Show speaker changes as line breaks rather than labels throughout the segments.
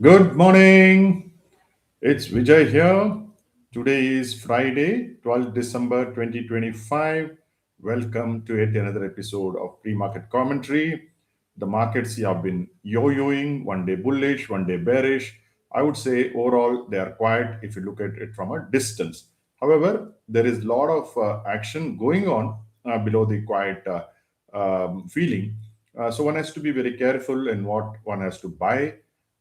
Good morning. It's Vijay here. Today is Friday, 12th December 2025. Welcome to yet another episode of pre-market commentary. The markets have been yo-yoing, one day bullish, one day bearish. I would say overall they are quiet if you look at it from a distance. However, there is a lot of action going on below the quiet feeling. So one has to be very careful in what one has to buy,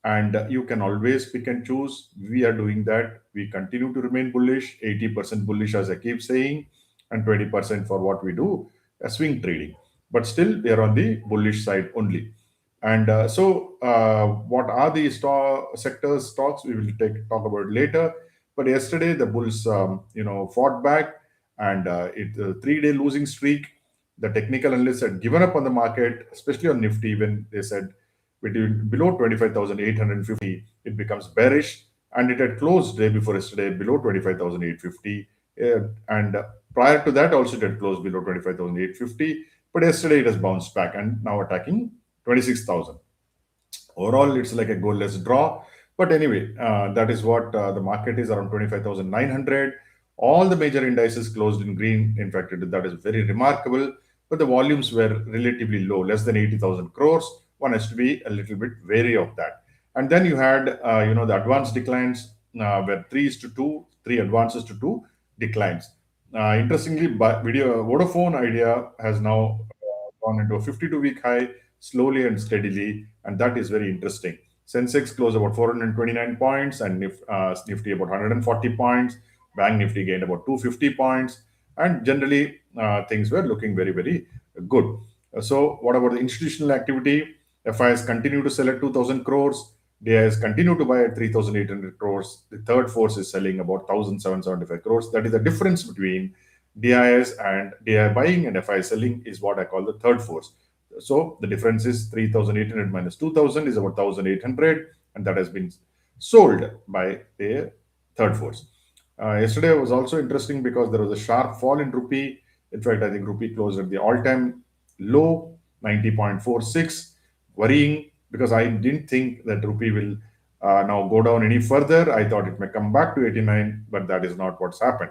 and you can always pick and choose. We are doing that. We continue to remain bullish, 80% bullish as I keep saying, and 20% for what we do, swing trading. But still we are on the bullish side only. And what are the sectors stocks we will talk about later. But yesterday the bulls fought back, and it 3-day losing streak. The technical analysts had given up on the market, especially on Nifty, when they said between below 25,850, it becomes bearish, and it had closed day before yesterday below 25,850. And prior to that, also it had closed below 25,850. But yesterday it has bounced back and now attacking 26,000. Overall, it's like a goalless draw. But anyway, that is what the market is, around 25,900. All the major indices closed in green. In fact, that is very remarkable. But the volumes were relatively low, less than 80,000 crores. One has to be a little bit wary of that. And then you had, the advanced declines were 3:2, three advances to two declines. Interestingly, Vodafone Idea has now gone into a 52-week high slowly and steadily, and that is very interesting. Sensex closed about 429 points, and Nifty about 140 points. Bank Nifty gained about 250 points, and generally things were looking very, very good. So, what about the institutional activity? FIs continue to sell at 2,000 crores. DIs continue to buy at 3,800 crores. The third force is selling about 1,775 crores. That is the difference between DIs and DI buying and FI selling is what I call the third force. So the difference is 3,800 minus 2,000 is about 1,800, and that has been sold by the third force. Yesterday was also interesting because there was a sharp fall in rupee. In fact, I think rupee closed at the all-time low, 90.46. Worrying, because I didn't think that rupee will now go down any further. I thought it may come back to 89, but that is not what's happened.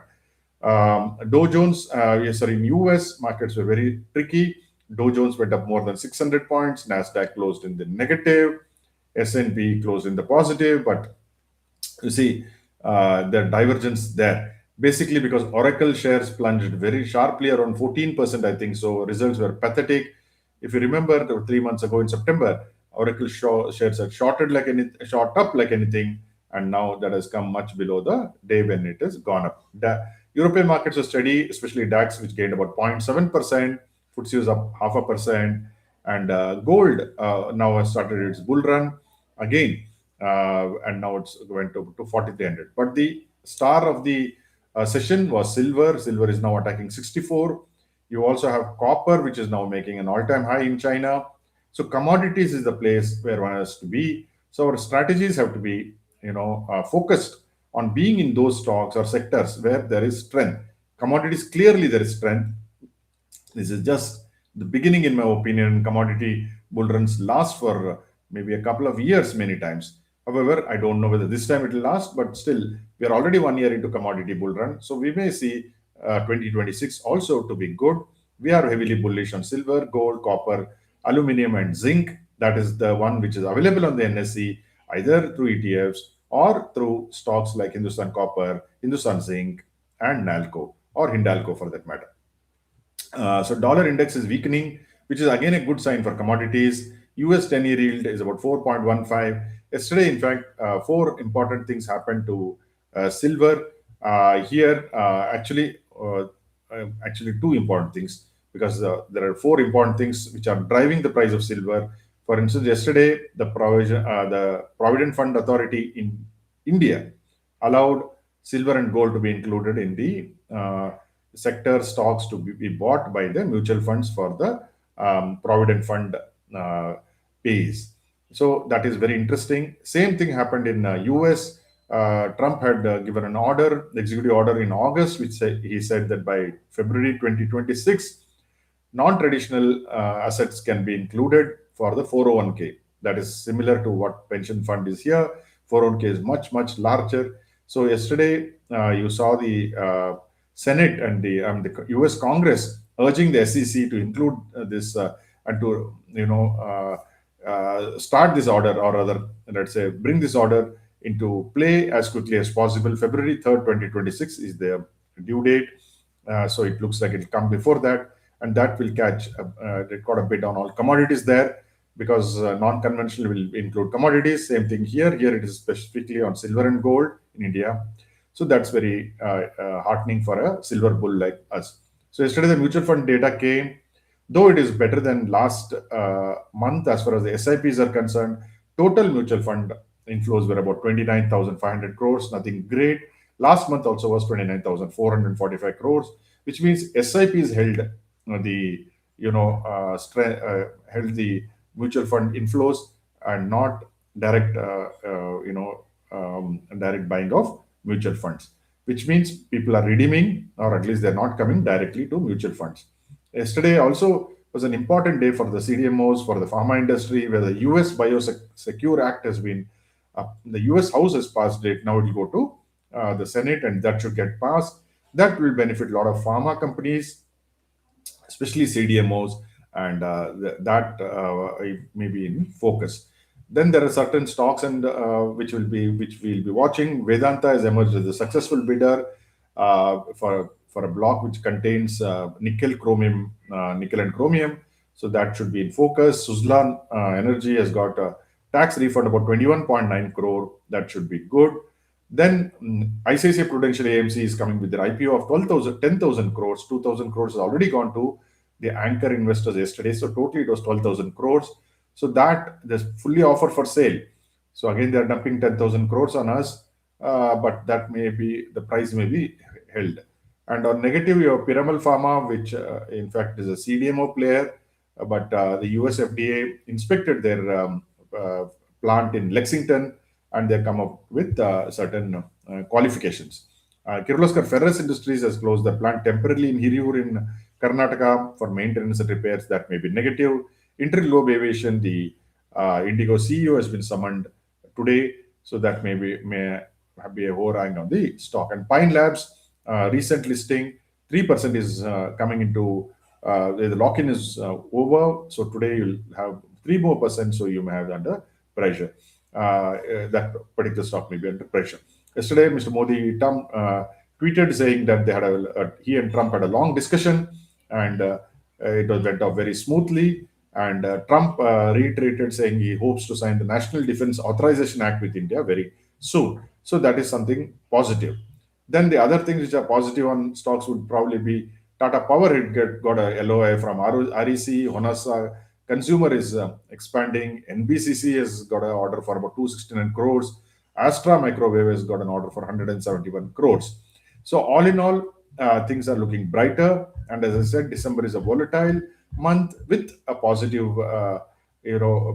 Dow Jones, yes, sir, in US markets were very tricky. Dow Jones went up more than 600 points. Nasdaq closed in the negative. S&P closed in the positive. But you see, the divergence there. Basically, because Oracle shares plunged very sharply, around 14%, I think. So results were pathetic. If you remember, 3 months ago in September, Oracle shares had shot up like anything, and now that has come much below the day when it has gone up. The European markets are steady, especially DAX, which gained about 0.7%. FTSE was up 0.5%, and gold now has started its bull run again, and now it's going to 4,300. But the star of the session was silver. Silver is now attacking 64. You also have copper, which is now making an all-time high in China. So commodities is the place where one has to be. So our strategies have to be, focused on being in those stocks or sectors where there is strength. Commodities, clearly there is strength. This is just the beginning, in my opinion. Commodity bull runs last for maybe a couple of years many times. However, I don't know whether this time it will last, but still, we are already 1 year into commodity bull run. So we may see 2026 also to be good. We are heavily bullish on silver, gold, copper, aluminum, and zinc. That is the one which is available on the NSE, either through ETFs or through stocks like Hindustan Copper, Hindustan Zinc, and Nalco, or Hindalco for that matter. So dollar index is weakening, which is again a good sign for commodities. US 10-year yield is about 4.15. Yesterday, in fact, four important things happened to silver. Actually, two important things, because there are four important things which are driving the price of silver. For instance, yesterday, the Provident Fund Authority in India allowed silver and gold to be included in the sector stocks to be bought by the mutual funds for the Provident Fund pays. So that is very interesting. Same thing happened in US. Trump had given an order, executive order in August, which he said that by February 2026, non-traditional assets can be included for the 401k. That is similar to what pension fund is here. 401k is much larger. So yesterday you saw the Senate and the U.S. Congress urging the SEC to include this and to start this order, or rather, let's say, bring this order into play as quickly as possible. February 3rd, 2026 is the due date. So it looks like it'll come before that, and that will catch record a bit on all commodities there, because non-conventional will include commodities. Same thing here. Here it is specifically on silver and gold in India. So that's very heartening for a silver bull like us. So yesterday the mutual fund data came, though it is better than last month as far as the SIPs are concerned. Total mutual fund inflows were about 29,500 crores, nothing great. Last month also was 29,445 crores, which means SIPs held the held the mutual fund inflows, and not direct direct buying of mutual funds, which means people are redeeming, or at least they're not coming directly to mutual funds. Yesterday also was an important day for the CDMOs, for the pharma industry, where the US Biosecure Act has been, the US House has passed it. Now it will go to the Senate, and that should get passed. That will benefit a lot of pharma companies, especially CDMOs, and that may be in focus. Then there are certain stocks and which we'll be watching. Vedanta has emerged as a successful bidder for a block which contains nickel and chromium. So that should be in focus. Suzlon Energy has got a tax refund about 21.9 crore. That should be good. Then ICICI Prudential AMC is coming with their IPO of 10,000 crores. 2,000 crores has already gone to the anchor investors yesterday. So totally it was 12,000 crores. So that there's fully offer for sale. So again, they're dumping 10,000 crores on us, but that may be, the price may be held. And on negative, you have Piramal Pharma, which in fact is a CDMO player, but the US FDA inspected their plant in Lexington, and they come up with certain qualifications. Kirloskar Ferrous Industries has closed the plant temporarily in Hiriyur in Karnataka for maintenance and repairs. That may be negative. Interglobe Aviation, the Indigo CEO, has been summoned today, so that may be a overhang on the stock. And Pine Labs, recent listing, 3% is coming into the lock-in is over. So today you'll have 3 more percent, so you may have under pressure. That particular stock may be under pressure. Yesterday, Mr. Modi tweeted saying that he and Trump had a long discussion, and went off very smoothly. And Trump reiterated saying he hopes to sign the National Defense Authorization Act with India very soon. So that is something positive. Then the other things which are positive on stocks would probably be Tata Power had got a LOI from REC. Honasa Consumer is expanding. NBCC has got an order for about 269 crores. Astra Microwave has got an order for 171 crores. So all in all, things are looking brighter. And as I said, December is a volatile month with a positive,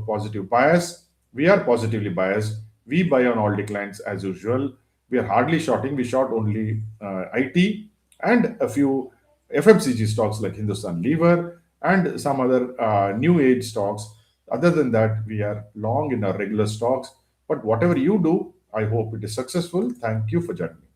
positive bias. We are positively biased. We buy on all declines as usual. We are hardly shorting. We short only IT and a few FMCG stocks like Hindustan Lever and some other new age stocks. Other than that, we are long in our regular stocks. But whatever you do, I hope it is successful. Thank you for joining me.